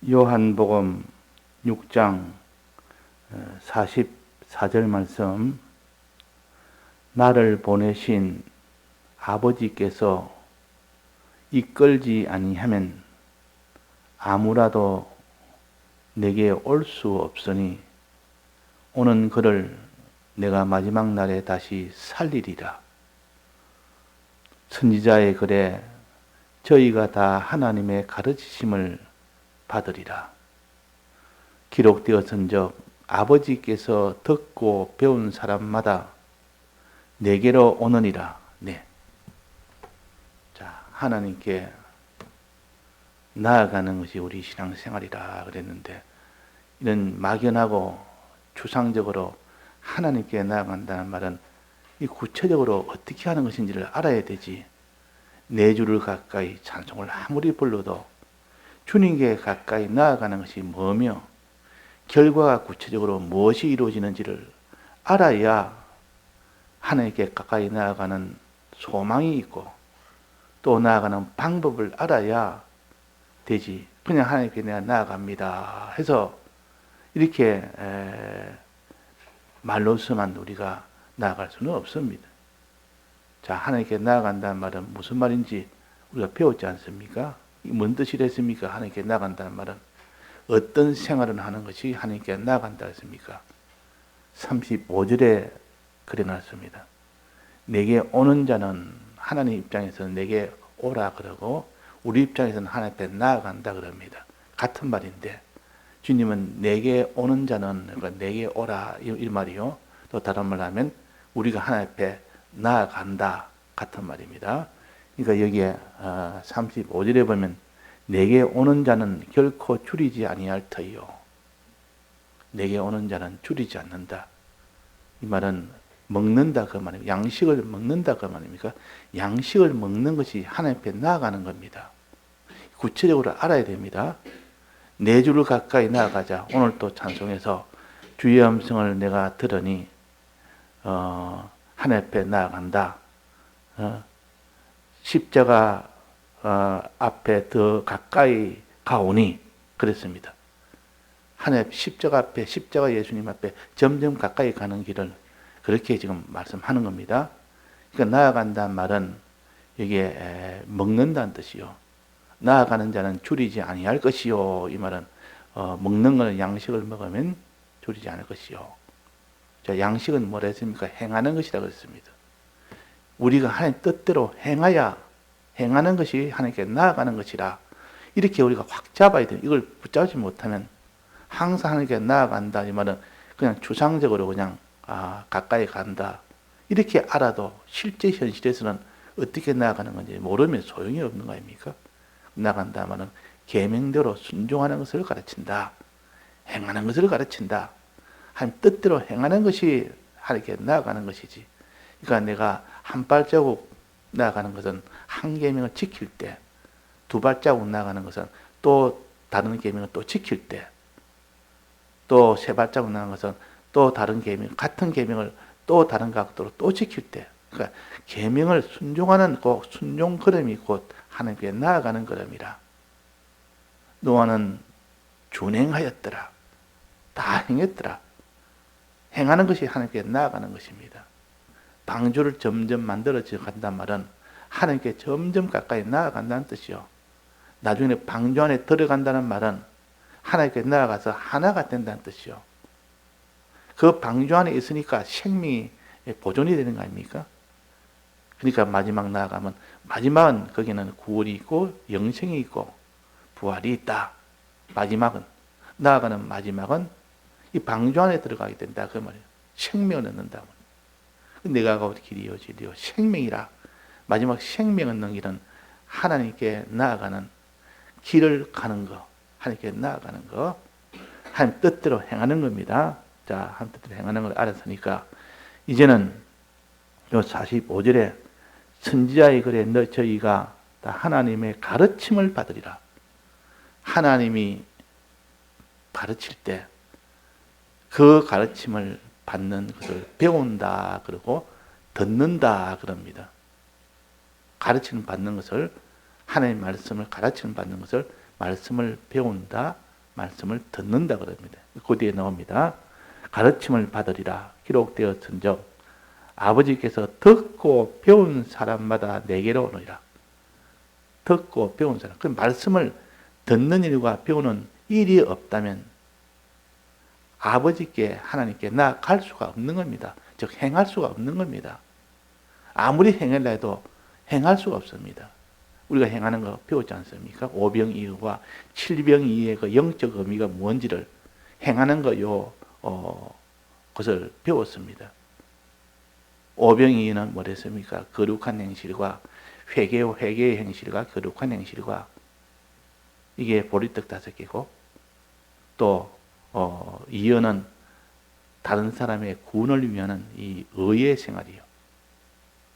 요한복음 6장 44절 말씀. 나를 보내신 아버지께서 이끌지 아니하면 아무라도 내게 올 수 없으니 오는 그를 내가 마지막 날에 다시 살리리라. 선지자의 글에 저희가 다 하나님의 가르치심을 받으리라. 기록되었은즉 아버지께서 듣고 배운 사람마다 내게로 오느니라. 네. 자, 하나님께 나아가는 것이 우리 신앙생활이라 그랬는데, 이런 막연하고 추상적으로 하나님께 나아간다는 말은 이 구체적으로 어떻게 하는 것인지를 알아야 되지. 내 주를 가까이 찬송을 아무리 불러도 주님께 가까이 나아가는 것이 뭐며 결과가 구체적으로 무엇이 이루어지는지를 알아야 하나님께 가까이 나아가는 소망이 있고 또 나아가는 방법을 알아야 되지. 그냥 하나님께 내가 나아갑니다 해서 이렇게 말로서만 우리가 나아갈 수는 없습니다. 자, 하나님께 나아간다는 말은 무슨 말인지 우리가 배웠지 않습니까? 뭔 뜻이랬습니까? 하나님께 나아간다는 말은 어떤 생활을 하는 것이 하나님께 나아간다 했습니까? 35절에 그려놨습니다. 내게 오는 자는 하나님 입장에서는 내게 오라 그러고 우리 입장에서는 하나님 앞에 나아간다 그럽니다. 같은 말인데 주님은 내게 오는 자는 그러니까 내게 오라 이 말이요. 또 다른 말로 하면 우리가 하나님 앞에 나아간다 같은 말입니다. 그러니까 여기에 35절에 보면 내게 오는 자는 결코 줄이지 아니할 터이요. 내게 오는 자는 줄이지 않는다. 이 말은 먹는다 그 말입니다. 양식을 먹는다 그 말입니까? 양식을 먹는 것이 하나님 앞에 나아가는 겁니다. 구체적으로 알아야 됩니다. 내 주를 가까이 나아가자. 오늘 또 찬송에서 주의 음성을 내가 들으니 하나님 앞에 나아간다. 십자가 앞에 더 가까이 가오니 그랬습니다. 하나님 십자가 앞에 십자가 예수님 앞에 점점 가까이 가는 길을 그렇게 지금 말씀하는 겁니다. 그러니까 나아간다는 말은 이게 먹는다는 뜻이요. 나아가는 자는 줄이지 아니할 것이요. 이 말은 먹는 것은 양식을 먹으면 줄이지 않을 것이요. 자, 양식은 뭐라 했습니까? 행하는 것이라 그랬습니다. 우리가 하나님 뜻대로 행하야 행하는 것이 하나님께 나아가는 것이라 이렇게 우리가 확 잡아야 돼요. 이걸 붙잡지 못하면 항상 하나님께 나아간다 이 말은 그냥 추상적으로 그냥 가까이 간다 이렇게 알아도 실제 현실에서는 어떻게 나아가는 건지 모르면 소용이 없는 거 아닙니까? 나아간다 말은 계명대로 순종하는 것을 가르친다. 행하는 것을 가르친다. 하나님 뜻대로 행하는 것이 하나님께 나아가는 것이지. 그러니까 내가 한 발자국 나아가는 것은 한 계명을 지킬 때, 두 발자국 나아가는 것은 또 다른 계명을 또 지킬 때, 또 세 발자국 나아가는 것은 또 다른 계명, 같은 계명을 또 다른 각도로 또 지킬 때, 그러니까 계명을 순종하는 그 순종 걸음이 곧 하나님께 나아가는 걸음이라. 노아는 준행하였더라. 다 행했더라. 행하는 것이 하나님께 나아가는 것입니다. 방주를 점점 만들어져 간다는 말은 하나님께 점점 가까이 나아간다는 뜻이요. 나중에 방주 안에 들어간다는 말은 하나님께 나아가서 하나가 된다는 뜻이요. 그 방주 안에 있으니까 생명이 보존이 되는 거 아닙니까? 그러니까 마지막 나아가면 마지막은 거기는 구원이 있고 영생이 있고 부활이 있다. 마지막은 나아가는 마지막은 이 방주 안에 들어가게 된다 그 말이에요. 생명을 얻는다. 내가 가고 길이요 진리요 생명이라. 마지막 생명 얻는 길은 하나님께 나아가는 길을 가는 거, 하나님께 나아가는 거, 하나님 뜻대로 행하는 겁니다. 자, 하나님 뜻대로 행하는 걸 알았으니까 이제는 요 45절에 선지자의 글에 저희가 다 하나님의 가르침을 받으리라. 하나님이 가르칠 때 그 가르침을 받는 것을 배운다 그러고 듣는다 그럽니다. 가르치는 받는 것을 하나님의 말씀을 가르치는 받는 것을 말씀을 배운다 말씀을 듣는다 그럽니다. 그 뒤에 나옵니다. 가르침을 받으리라 기록되었은즉 아버지께서 듣고 배운 사람마다 내게로 오느니라. 듣고 배운 사람. 그 말씀을 듣는 일과 배우는 일이 없다면 아버지께 하나님께 나아갈 수가 없는 겁니다. 즉 행할 수가 없는 겁니다. 아무리 행하려 해도 행할 수가 없습니다. 우리가 행하는 거 배웠지 않습니까? 오병이어와 칠병이의 그 영적 의미가 뭔지를 행하는 것을 배웠습니다. 오병이어는 뭐랬습니까? 거룩한 행실과 회개의 행실과 거룩한 행실과 이게 보리떡 5개고 또 이어는 다른 사람의 구원을 위한 이 의의 생활이요.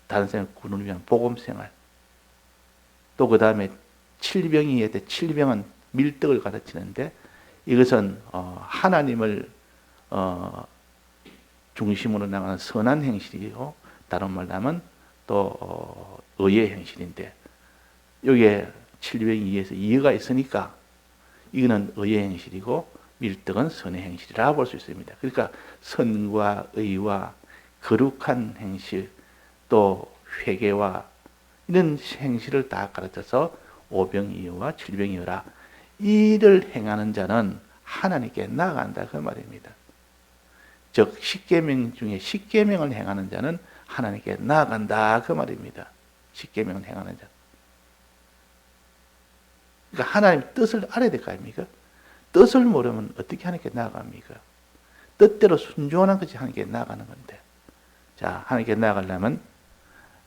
다른 사람의 구원을 위한 복음 생활. 또 그 다음에 칠병이에 때 칠병은 밀떡을 가르치는데 이것은 하나님을 중심으로 나가는 선한 행실이요. 다른 말로 하면 또 의의 행실인데 여기에 칠병이에서 이해가 있으니까 이거는 의의 행실이고 밀떡은 선의 행실이라 볼 수 있습니다. 그러니까 선과 의와 거룩한 행실 또 회개와 이런 행실을 다 가르쳐서 오병이어와 칠병이어라. 이를 행하는 자는 하나님께 나아간다 그 말입니다. 즉 10계명 중에 10계명을 행하는 자는 하나님께 나아간다 그 말입니다. 10계명을 행하는 자. 그러니까 하나님의 뜻을 알아야 될 거 아닙니까? 뜻을 모르면 어떻게 하나님께 나아갑니까? 뜻대로 순종하는 것이 하나님께 나아가는 건데. 자, 하나님께 나아가려면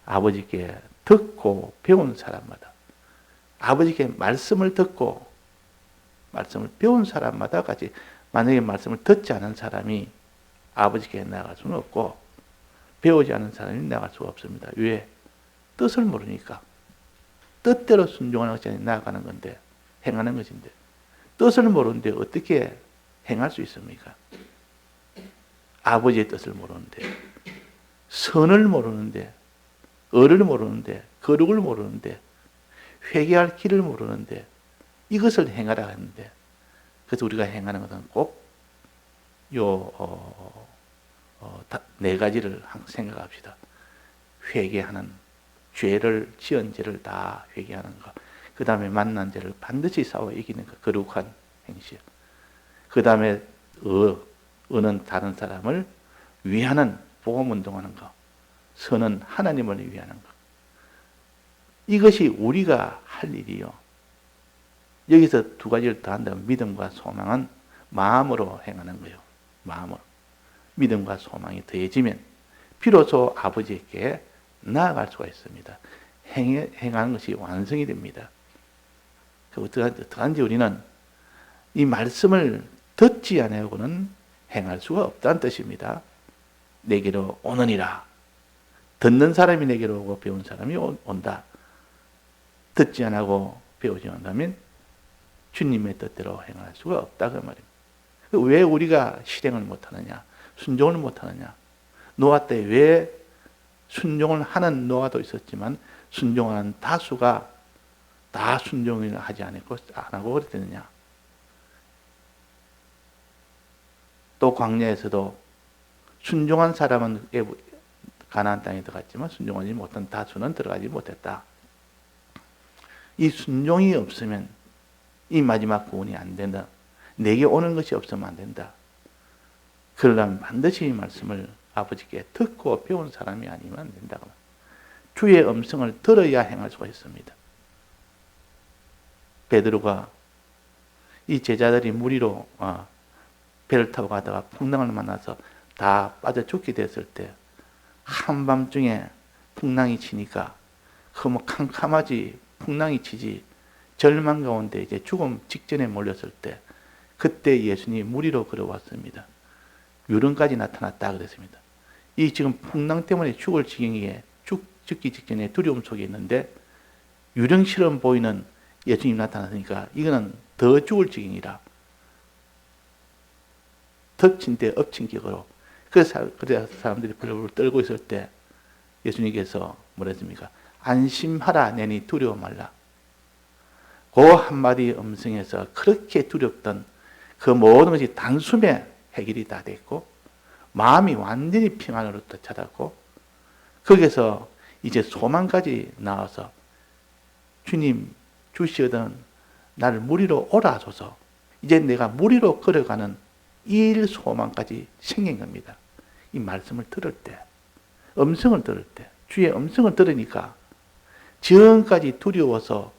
아버지께 듣고 배운 사람마다 아버지께 말씀을 듣고 말씀을 배운 사람마다 같이 만약에 말씀을 듣지 않은 사람이 아버지께 나아갈 수는 없고 배우지 않은 사람이 나아갈 수가 없습니다. 왜? 뜻을 모르니까. 뜻대로 순종하는 것이 아니라 나아가는 건데 행하는 것인데 뜻을 모르는데 어떻게 행할 수 있습니까? 아버지의 뜻을 모르는데 선을 모르는데 의를 모르는데 거룩을 모르는데 회개할 길을 모르는데 이것을 행하라 하는데 그래서 우리가 행하는 것은 꼭 네 가지를 항상 생각합시다. 회개하는 죄를 지은 죄를 다 회개하는 것. 그 다음에 만난 죄를 반드시 싸워 이기는 것. 거룩한 행실. 그 다음에 의는 다른 사람을 위하는 복음 운동하는 것. 선은 하나님을 위하는 것. 이것이 우리가 할 일이요. 여기서 2가지를 더한다면 믿음과 소망은 마음으로 행하는 거예요. 마음으로. 믿음과 소망이 더해지면 비로소 아버지께 나아갈 수가 있습니다. 행하는 것이 완성이 됩니다. 어떠한지 우리는 이 말씀을 듣지 않고는 행할 수가 없다는 뜻입니다. 내게로 오느니라. 듣는 사람이 내게로 오고 배운 사람이 온다. 듣지 않고 배우지 않다면 주님의 뜻대로 행할 수가 없다 그 말입니다. 왜 우리가 실행을 못하느냐? 순종을 못하느냐? 노아 때 왜 순종을 하는 노아도 있었지만 순종하는 다수가 다 순종을 하지 안 하고 그랬느냐? 또 광야에서도 순종한 사람은 가나안 땅에 들어갔지만 순종하지 못한 다수는 들어가지 못했다. 이 순종이 없으면 이 마지막 구원이 안 된다. 내게 오는 것이 없으면 안 된다. 그러려면 반드시 이 말씀을 아버지께 듣고 배운 사람이 아니면 안 된다. 주의 음성을 들어야 행할 수가 있습니다. 베드로가 이 제자들이 무리로 배를 타고 가다가 풍랑을 만나서 다 빠져 죽게 됐을 때 한밤중에 풍랑이 치니까 그 캄캄하지 풍랑이 치지 절망 가운데 이제 죽음 직전에 몰렸을 때 그때 예수님이 무리로 걸어왔습니다. 유령까지 나타났다 그랬습니다. 이 지금 풍랑 때문에 죽을 지경에 죽기 직전에 두려움 속에 있는데 유령처럼 보이는 예수님이 나타났으니까 이거는 더 죽을 지경이라 덮친 데 엎친 격으로 그래서 사람들이 벌벌 떨고 있을 때 예수님께서 뭐라 했습니까? 안심하라 내니 두려워 말라. 그 한마디 음성에서 그렇게 두렵던 그 모든 것이 단숨에 해결이 다 됐고 마음이 완전히 평안으로 찾았고 거기서 이제 소망까지 나와서 주님 주시거든 나를 무리로 오라 하소서. 이제 내가 무리로 걸어가는 이 소망까지 생긴 겁니다. 이 말씀을 들을 때, 음성을 들을 때, 주의 음성을 들으니까 지금까지 두려워서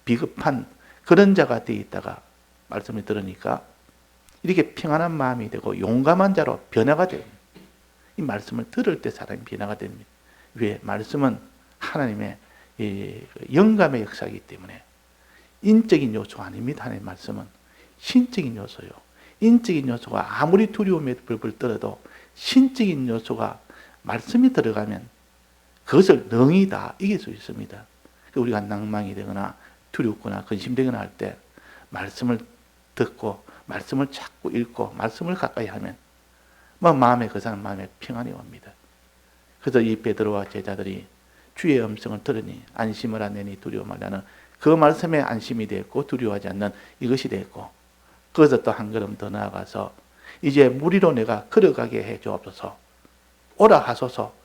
비급한 그런 자가 되어 있다가 말씀을 들으니까 이렇게 평안한 마음이 되고 용감한 자로 변화가 됩니다. 이 말씀을 들을 때 사람이 변화가 됩니다. 왜? 말씀은 하나님의 영감의 역사이기 때문에 인적인 요소가 아닙니다. 하나님의 말씀은 신적인 요소요. 인적인 요소가 아무리 두려움에 불불 떨어도 신적인 요소가 말씀이 들어가면 그것을 능히 다 이길 수 있습니다. 우리가 낭망이 되거나 두렵거나 근심되거나 할 때 말씀을 듣고 말씀을 자꾸 읽고 말씀을 가까이 하면 마음에 그 사람 마음에 평안이 옵니다. 그래서 이 베드로와 제자들이 주의 음성을 들으니 안심을 하느니 두려움을 하는 그 말씀에 안심이 됐고 두려워하지 않는 이것이 됐고 거기서 또 한 걸음 더 나아가서 이제 무리로 내가 걸어가게 해 주옵소서. 오라 하소서.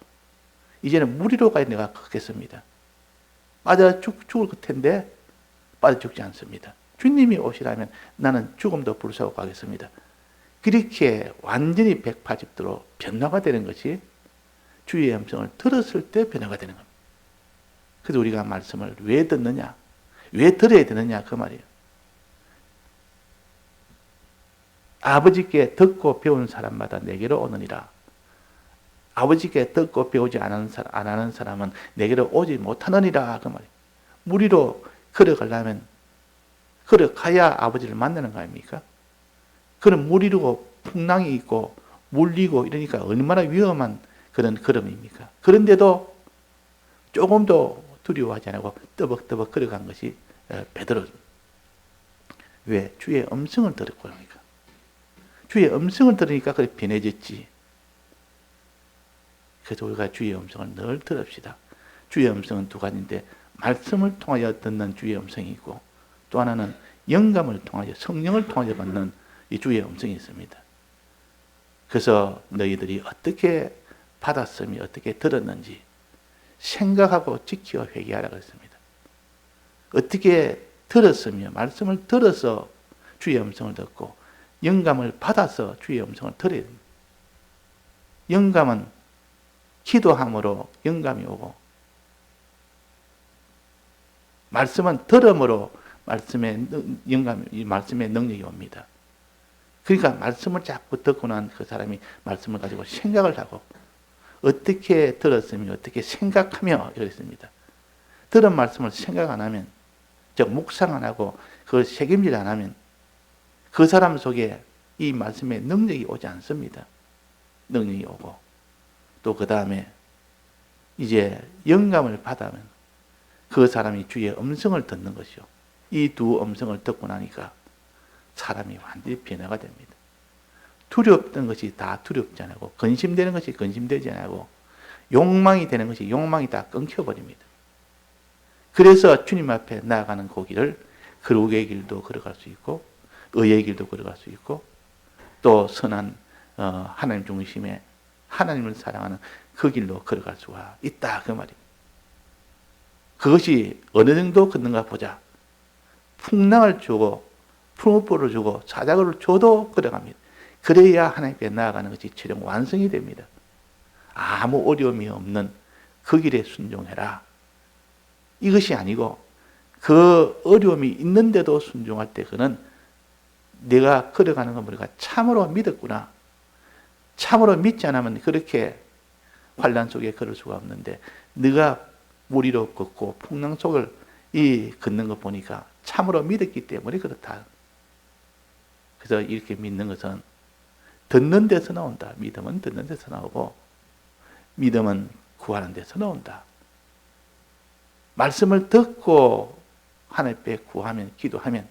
이제는 무리로 가야 내가 걷겠습니다. 맞아 죽을 텐데 빠져 죽지 않습니다. 주님이 오시라면 나는 죽음도 불사하고 가겠습니다. 그렇게 완전히 180도로 변화가 되는 것이 주의 음성을 들었을 때 변화가 되는 겁니다. 그래서 우리가 말씀을 왜 듣느냐? 왜 들어야 되느냐? 그 말이에요. 아버지께 듣고 배운 사람마다 내게로 오느니라. 아버지께 듣고 배우지 안 하는 사람은 내게로 오지 못하느니라. 그 말이에요. 무리로 걸어가려면 걸어가야 아버지를 만나는 거 아닙니까? 그런 무리로 풍랑이 있고 물리고 이러니까 얼마나 위험한 그런 걸음입니까? 그런데도 조금도 두려워하지 않고 떠벅떠벅 걸어간 것이 베드로. 왜? 주의 음성을 들었고 그러니까. 주의 음성을 들으니까 그게 변해졌지. 그래서 우리가 주의 음성을 늘 들읍시다. 주의 음성은 두 가지인데 말씀을 통하여 듣는 주의 음성이 있고 또 하나는 영감을 통하여 성령을 통하여 받는 이 주의 음성이 있습니다. 그래서 너희들이 어떻게 받았으며 어떻게 들었는지 생각하고 지켜 회개하라 그랬습니다. 어떻게 들었으며 말씀을 들어서 주의 음성을 듣고 영감을 받아서 주의 음성을 들어야 됩니다. 영감은 기도함으로 영감이 오고 말씀은 들음으로 말씀의 능력이 옵니다. 그러니까 말씀을 자꾸 듣고 난 그 사람이 말씀을 가지고 생각을 하고 어떻게 들었으며 어떻게 생각하며 그랬습니다. 들은 말씀을 생각 안 하면 즉 묵상 안 하고 그걸 책임질 안 하면 그 사람 속에 이 말씀의 능력이 오지 않습니다. 능력이 오고 또 그 다음에 이제 영감을 받으면 그 사람이 주의 음성을 듣는 것이요. 이 두 음성을 듣고 나니까 사람이 완전히 변화가 됩니다. 두렵던 것이 다 두렵지 않고 근심되는 것이 근심되지 않고 욕망이 되는 것이 욕망이 다 끊겨버립니다. 그래서 주님 앞에 나아가는 그 길을 거룩의 길도 걸어갈 수 있고 의의 길도 걸어갈 수 있고 또 선한 하나님 중심의 하나님을 사랑하는 그 길로 걸어갈 수가 있다 그 말입니다. 그것이 어느 정도 걷는가 보자. 풍랑을 주고 풍우포를 주고 사자굴을 줘도 걸어갑니다. 그래야 하나님께 나아가는 것이 최종 완성이 됩니다. 아무 어려움이 없는 그 길에 순종해라. 이것이 아니고 그 어려움이 있는데도 순종할 때 그는 내가 걸어가는 건 우리가 참으로 믿었구나. 참으로 믿지 않으면 그렇게 환난 속에 걸을 수가 없는데 네가 무리로 걷고 풍랑 속을 걷는 거 보니까 참으로 믿었기 때문에 그렇다. 그래서 이렇게 믿는 것은 듣는 데서 나온다. 믿음은 듣는 데서 나오고 믿음은 구하는 데서 나온다. 말씀을 듣고 하나님 앞에 구하면 기도하면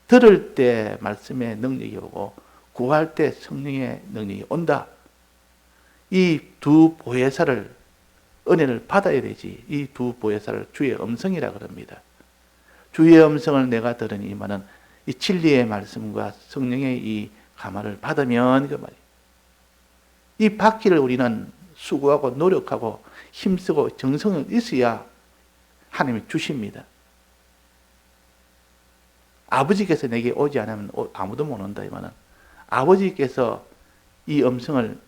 들을 때 말씀의 능력이 오고 구할 때 성령의 능력이 온다. 이 두 보혜사를 은혜를 받아야 되지. 이 두 보혜사를 주의 음성이라 그럽니다. 주의 음성을 내가 들으니 이 말은 이 진리의 말씀과 성령의 이 감화를 받으면 그 말이에요. 이 받기를 우리는 수고하고 노력하고 힘쓰고 정성을 있어야 하나님이 주십니다. 아버지께서 내게 오지 않으면 아무도 못 온다 이 말은, 아버지께서 이 음성을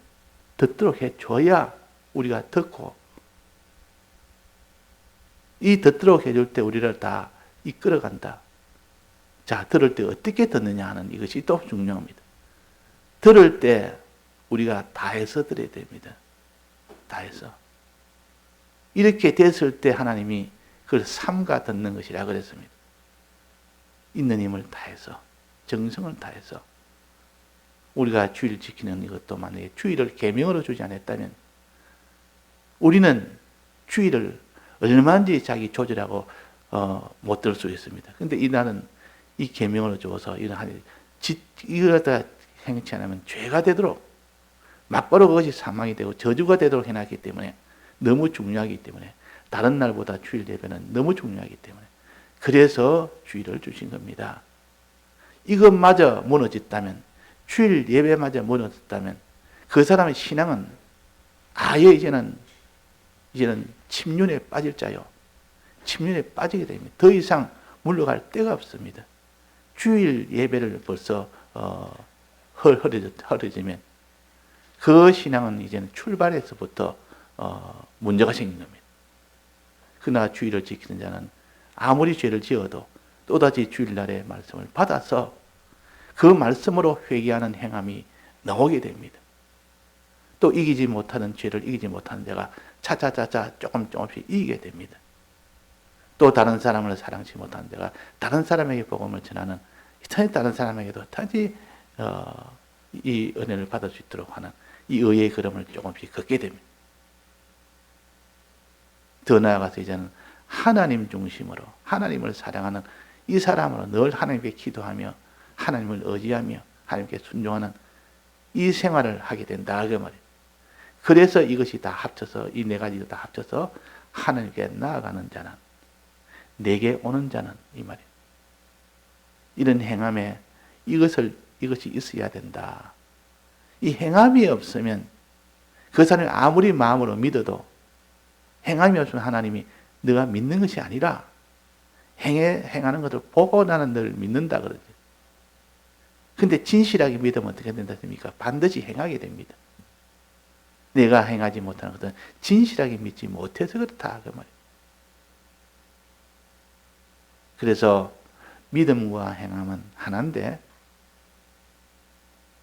듣도록 해줘야 우리가 듣고, 이 듣도록 해줄 때 우리를 다 이끌어간다. 자, 들을 때 어떻게 듣느냐 하는 이것이 또 중요합니다. 들을 때 우리가 다해서 들어야 됩니다. 다해서. 이렇게 됐을 때 하나님이 그걸 삼가 듣는 것이라 그랬습니다. 있는 힘을 다해서, 정성을 다해서. 우리가 주의를 지키는 이것도 만약에 주의를 계명으로 주지 않았다면 우리는 주의를 얼마든지 자기 조절하고 못 들을 수 있습니다. 근데 이날은 이 계명으로 줘서 이걸 갖다 행치 않으면 죄가 되도록, 막바로 그것이 사망이 되고 저주가 되도록 해놨기 때문에, 너무 중요하기 때문에, 다른 날보다 주일 예배는 너무 중요하기 때문에 그래서 주일을 주신 겁니다. 이것마저 무너졌다면, 주일 예배마저 무너졌다면 그 사람의 신앙은 아예 이제는 침륜에 빠질 자요. 침륜에 빠지게 됩니다. 더 이상 물러갈 데가 없습니다. 주일 예배를 벌써 허려지면 그 신앙은 이제는 출발에서부터 문제가 생긴 겁니다. 그러나 주일을 지키는 자는 아무리 죄를 지어도 또다시 주일날의 말씀을 받아서 그 말씀으로 회개하는 행함이 나오게 됩니다. 또 이기지 못하는 죄를 이기지 못하는 자가 차차차차 조금씩 이기게 됩니다. 또 다른 사람을 사랑치 못하는 자가 다른 사람에게 복음을 전하는, 다른 사람에게도 다시 이 은혜를 받을 수 있도록 하는 이 의의 걸음을 조금씩 걷게 됩니다. 더 나아가서 이제는 하나님 중심으로 하나님을 사랑하는 이 사람으로 늘 하나님께 기도하며 하나님을 의지하며 하나님께 순종하는 이 생활을 하게 된다 그 말이에요. 그래서 이것이 다 합쳐서, 이 네 가지가 다 합쳐서 하나님께 나아가는 자는, 내게 오는 자는 이 말이에요. 이런 행함에 이것이 있어야 된다. 이 행함이 없으면 그 사람이 아무리 마음으로 믿어도 행함이 없으면 하나님이 너가 믿는 것이 아니라 행하는 것을 보고 나는 너를 믿는다 그러죠. 근데 진실하게 믿으면 어떻게 된다십니까? 반드시 행하게 됩니다. 내가 행하지 못하는 것은 진실하게 믿지 못해서 그렇다 그 말이에요. 그래서 믿음과 행함은 하나인데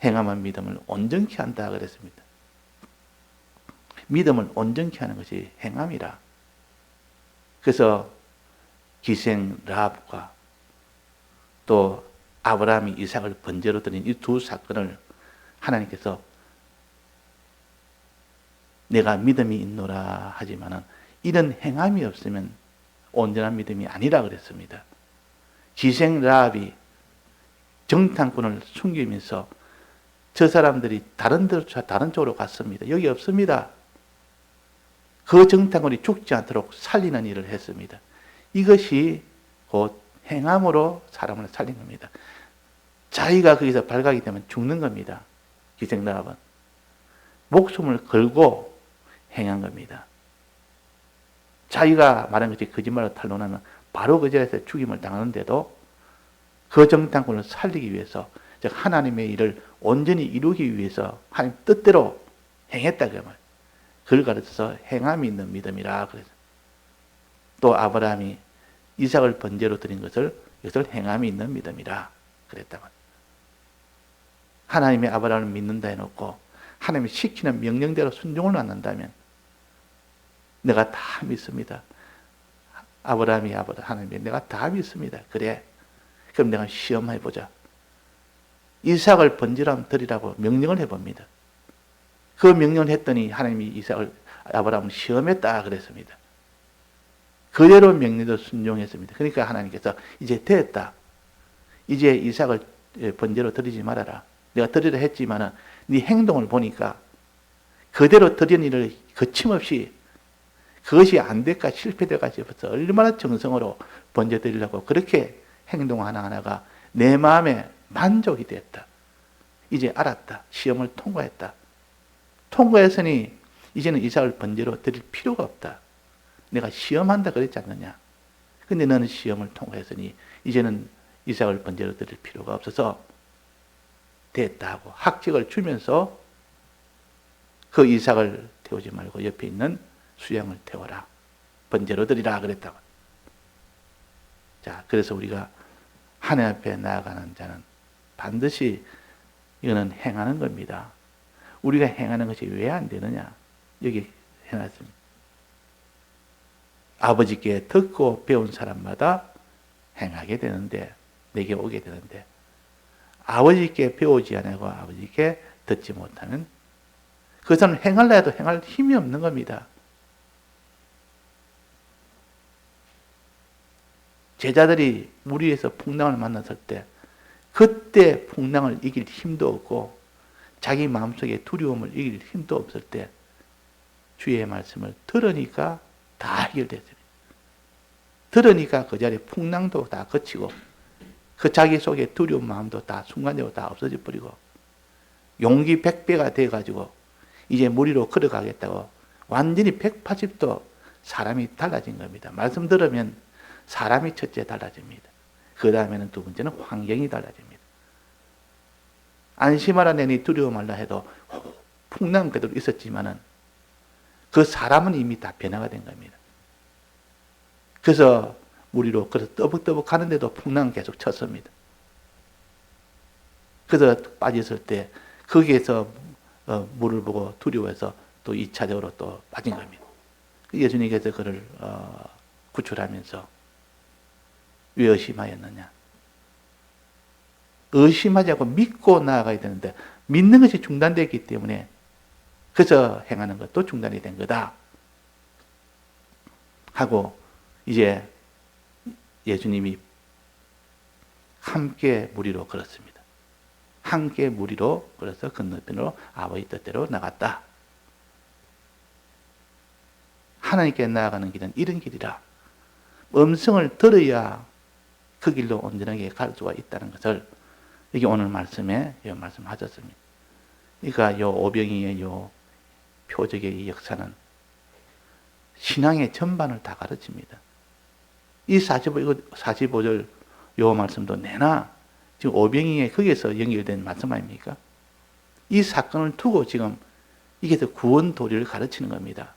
행함은 믿음을 온전케 한다 그랬습니다. 믿음을 온전케 하는 것이 행함이라. 그래서 기생 라합과 또 아브라함이 이삭을 번제로 드린 이 두 사건을 하나님께서 내가 믿음이 있노라 하지만은 이런 행함이 없으면 온전한 믿음이 아니라 그랬습니다. 기생 라합이 정탐꾼을 숨기면서 저 사람들이 다른 쪽으로 갔습니다. 여기 없습니다. 그 정탐꾼이 죽지 않도록 살리는 일을 했습니다. 이것이 곧 행함으로 사람을 살린 겁니다. 자기가 거기서 발각이 되면 죽는 겁니다. 기생 라합은 목숨을 걸고 행한 겁니다. 자기가 말한 것이 거짓말로 탄로나면 바로 그 자리에서 죽임을 당하는데도 그 정탐꾼을 살리기 위해서, 즉 하나님의 일을 온전히 이루기 위해서 하나님 뜻대로 행했다 그 말. 그걸 가르쳐서 행함이 있는 믿음이라 그래서. 또 아브라함이 이삭을 번제로 드린 것을 이것을 행함이 있는 믿음이라 그랬다고. 하나님의 아브라함을 믿는다 해놓고 하나님이 시키는 명령대로 순종을 안 한다면 내가 다 믿습니다. 아브라함이 하나님이 내가 다 믿습니다. 그래. 그럼 내가 시험해보자. 이삭을 번제로 드리라고 명령을 해봅니다. 그 명령을 했더니 하나님이 아브라함을 시험했다 그랬습니다. 그대로 명령도 순종했습니다. 그러니까 하나님께서 이제 됐다. 이제 이삭을 번제로 드리지 말아라. 내가 드리라 했지만은 네 행동을 보니까 그대로 드리는 일을 거침없이 그것이 안 될까 실패될까 싶어서 얼마나 정성으로 번제 드리려고 그렇게 행동 하나하나가 내 마음에 만족이 됐다. 이제 알았다. 시험을 통과했다. 통과했으니 이제는 이삭을 번제로 드릴 필요가 없다. 내가 시험한다 그랬지 않느냐. 근데 너는 시험을 통과했으니 이제는 이삭을 번제로 드릴 필요가 없어서 됐다 하고 학직을 주면서 그 이삭을 태우지 말고 옆에 있는 수양을 태워라. 번제로 드리라 그랬다고. 자, 그래서 우리가 하나님 앞에 나아가는 자는 반드시 이거는 행하는 겁니다. 우리가 행하는 것이 왜 안 되느냐? 여기 해놨습니다. 아버지께 듣고 배운 사람마다 행하게 되는데, 내게 오게 되는데, 아버지께 배우지 않고 아버지께 듣지 못하면 그 사람은 행하려 해도 행할 힘이 없는 겁니다. 제자들이 물 위에서 풍랑을 만났을 때 그때 풍랑을 이길 힘도 없고 자기 마음속에 두려움을 이길 힘도 없을 때 주의 말씀을 들으니까 다 해결됐습니다. 들으니까 그 자리에 풍랑도 다 거치고 그 자기 속에 두려운 마음도 다 순간적으로 다 없어져 버리고 용기 100배가 돼가지고 이제 물 위로 걸어가겠다고 완전히 180도 사람이 달라진 겁니다. 말씀 들으면 사람이 첫째 달라집니다. 그 다음에는 두 번째는 환경이 달라집니다. 안심하라 내니 두려워 말라 해도 풍랑 그대로 있었지만은 그 사람은 이미 다 변화가 된 겁니다. 그래서 물 위로 그래서 떠벅떠벅 가는데도 풍랑은 계속 쳤습니다. 그래서 빠졌을 때 거기에서 물을 보고 두려워해서 또 2차적으로 또 빠진 겁니다. 예수님께서 그를 구출하면서 왜 의심하였느냐? 의심하지 않고 믿고 나아가야 되는데 믿는 것이 중단되었기 때문에 그래서 행하는 것도 중단이 된 거다 하고 이제 예수님이 함께 물 위로 걸었습니다. 함께 물 위로 걸어서 건너편으로 아버지 뜻대로 나갔다. 하나님께 나아가는 길은 이런 길이라. 음성을 들어야 그 길로 온전하게 갈 수가 있다는 것을 이게 오늘 말씀에 말씀하셨습니다. 그러니까 요 오병이의 요 표적의 이 역사는 신앙의 전반을 다 가르칩니다. 이 45절 요 말씀도 내나 지금 오병이의 거기에서 연결된 말씀 아닙니까? 이 사건을 두고 지금 이게 더 구원 도리를 가르치는 겁니다.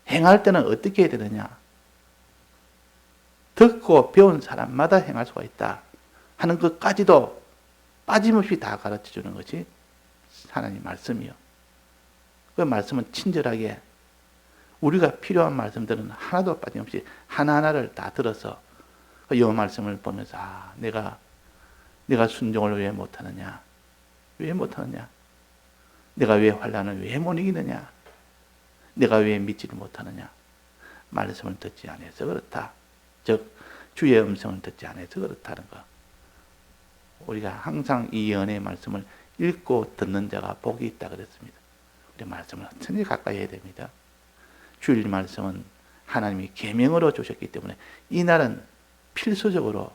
행할 때는 어떻게 해야 되느냐? 듣고 배운 사람마다 행할 수가 있다 하는 것까지도 빠짐없이 다 가르쳐 주는 것이 하나님 말씀이요. 그 말씀은 친절하게 우리가 필요한 말씀들은 하나도 빠짐없이 하나하나를 다 들어서 이 말씀을 보면서 내가 순종을 왜 못하느냐? 왜 못하느냐? 내가 왜 환난을 왜 못 이기느냐? 내가 왜 믿지를 못하느냐? 말씀을 듣지 않아서 그렇다. 즉 주의 음성을 듣지 않아서 그렇다는 것. 우리가 항상 이 연의 말씀을 읽고 듣는 자가 복이 있다 그랬습니다. 우리 말씀을 천천히 가까이 해야 됩니다. 주일 말씀은 하나님이 계명으로 주셨기 때문에 이 날은 필수적으로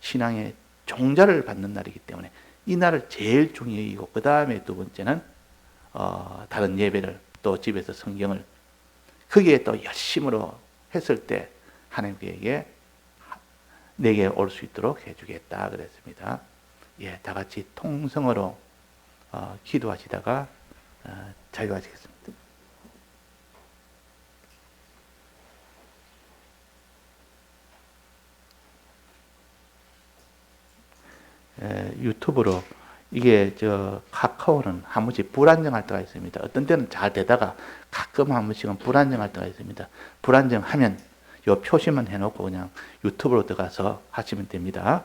신앙의 종자를 받는 날이기 때문에 이 날을 제일 중요히 여기고 그 다음에 두 번째는 다른 예배를 또 집에서 성경을 거기에 또 열심으로 했을 때 하나님께 내게 올 수 있도록 해주겠다 그랬습니다. 예, 다 같이 통성으로 기도하시다가 자유하시겠습니다. 유튜브로 이게 카카오는 한 번씩 불안정할 때가 있습니다. 어떤 때는 잘 되다가 가끔 한 번씩은 불안정할 때가 있습니다. 불안정하면 요 표시만 해놓고 그냥 유튜브로 들어가서 하시면 됩니다.